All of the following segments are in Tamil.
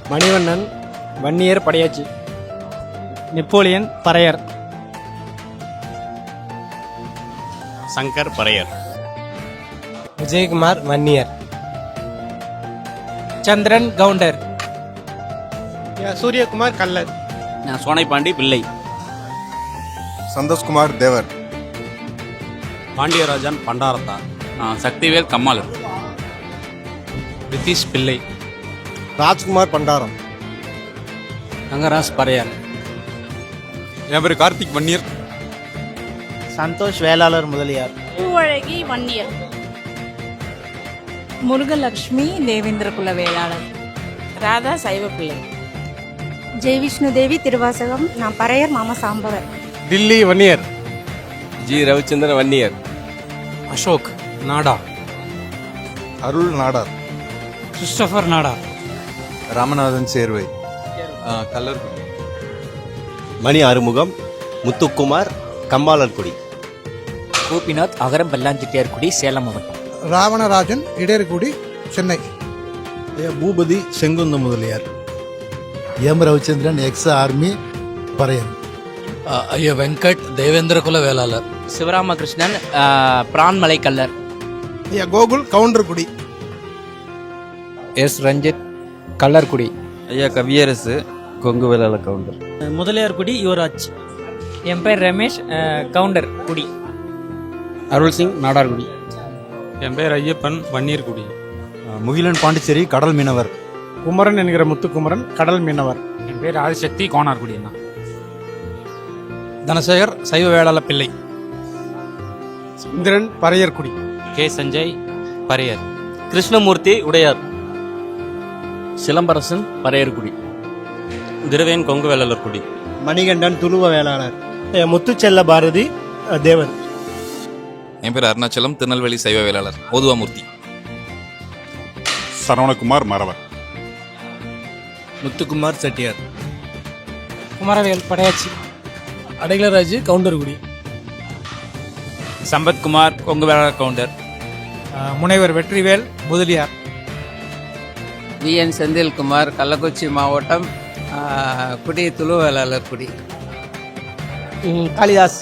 மணிவண்ணன் வன்னியர் படையாச்சி. நெப்போலியன் பறையர். சங்கர் பறையர். விஜயகுமார் வன்னியர். சந்திரன் கவுண்டர். சூரியகுமார் கல்லர். சோனைப்பாண்டி பிள்ளை. சந்தோஷ்குமார் தேவர். பாண்டியராஜன் பண்டாரத்தா. சக்திவேல் கம்மாளர். ரிதீஷ் பிள்ளை. ராஜ்குமார் பண்டாரம். ரங்கராஜ் பறையர். என் பேர் கார்த்திக் வன்னியர். சந்தோஷ் வேளாளர் முதலியார். பூவழகி வன்னியர். முருகலட்சுமி தேவேந்திர குல வேளாளர். ராதா சைவப்பிள்ளை. ஜெய் விஷ்ணு தேவி திருவாசகம். நான் பறையர் மாமா சாம்பவர். டில்லி வன்னியர். ஜி ரவிச்சந்திரன் வன்னியர். அசோக் நாடா. அருள் நாடார். கிறிஸ்டபர் நாடா. ராமநாதன் சேர்வை. கல்லர். மணி ஆறுமுகம். முத்துக்குமார் கம்மாளர்குடி. கோபிநாத் அகரம் பல்லாஞ்சிட்டியார்குடி சேலம் மாவட்டம். ராவணராஜன் இடேர்குடி Chennai. Boopathi Sengunthar Mudaliar. M Ravichandran ex army Paraiyan. ஐயா வெங்கட் தேவேந்திர குல வேளாளர். சிவராமகிருஷ்ணன் பிரான்மலை கல்லர். ஐயா கோகுல் கவுண்டர்குடி. எஸ் ரஞ்சித் கல்லர்குடி. ஐயா கவியரசு கொங்கு வேளாளர் கவுண்டர். முதலியார்குடி யுவராஜ். என் பேர் ரமேஷ் கவுண்டர் குடி. அருள் சிங் நாடார்குடி. என் பேர் ஐயப்பன் வன்னியர்குடி. முகிலன் பாண்டிச்சேரி கடல் மீனவர். குமரன் என்கிற முத்துக்குமரன் கடல் மீனவர். என் பேர் ஆதிசக்தி கோனார்குடி. தனசேகர் சைவ வேளாள பிள்ளை. இந்திரன் பறையர்குடி. கே சஞ்சய் பறையர். கிருஷ்ணமூர்த்தி உடையார். சிலம்பரசன் பறையர்குடி. திருவேன் கொங்கு வேளாளர் குடி. மணிகண்டன் துளுவ வேளாளர். முத்துச்செல்ல பாரதி தேவர். என் பேர் அருணாச்சலம் திருநெல்வேலி சைவ வேளாளர் ஓதுவாமூர்த்தி. சரவணகுமார் மறவர். முத்துக்குமார் செட்டியார். குமரவேல் படையாச்சி. அடைகலராஜ் கவுண்டர்குடி. சம்பத்குமார் கொங்கு வேளாளர் கவுண்டர். முனைவர் வெற்றிவேல் முதலியார். விஎன் செந்தில்குமார் கள்ளக்குறிச்சி மாவட்டம் குடி துளு வேளாளர் குடி. காளிதாஸ்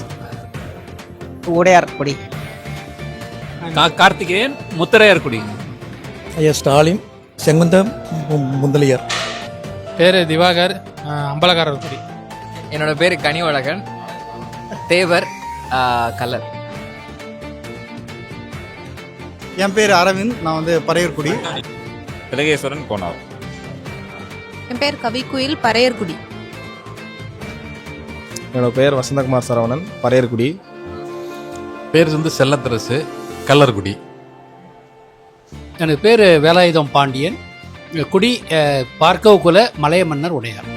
உடையார் குடி. கார்த்திகேயன் முத்தரையர் குடி. ஐயா ஸ்டாலின் செங்குந்தம் முதலியார். பேரு திவாகர் அம்பலக்காரர் குடி. என்னோட பேர் கனிவழகன் தேவர் கல்லர். என் பேர் அரவிந்த். நான் பறையர்குடி. திலகேஸ்வரன் கோனார். என் பேர் கவிக்குயில் பறையர்குடி. என்னோட பெயர் வசந்தகுமார் சரவணன் பறையர்குடி. பேர் செல்லத்தரசு கல்லர்குடி. எனக்கு பேர் வேலாயுதம் பாண்டியன் குடி பார்க்கவ குல மலைய மன்னர் உடையார்.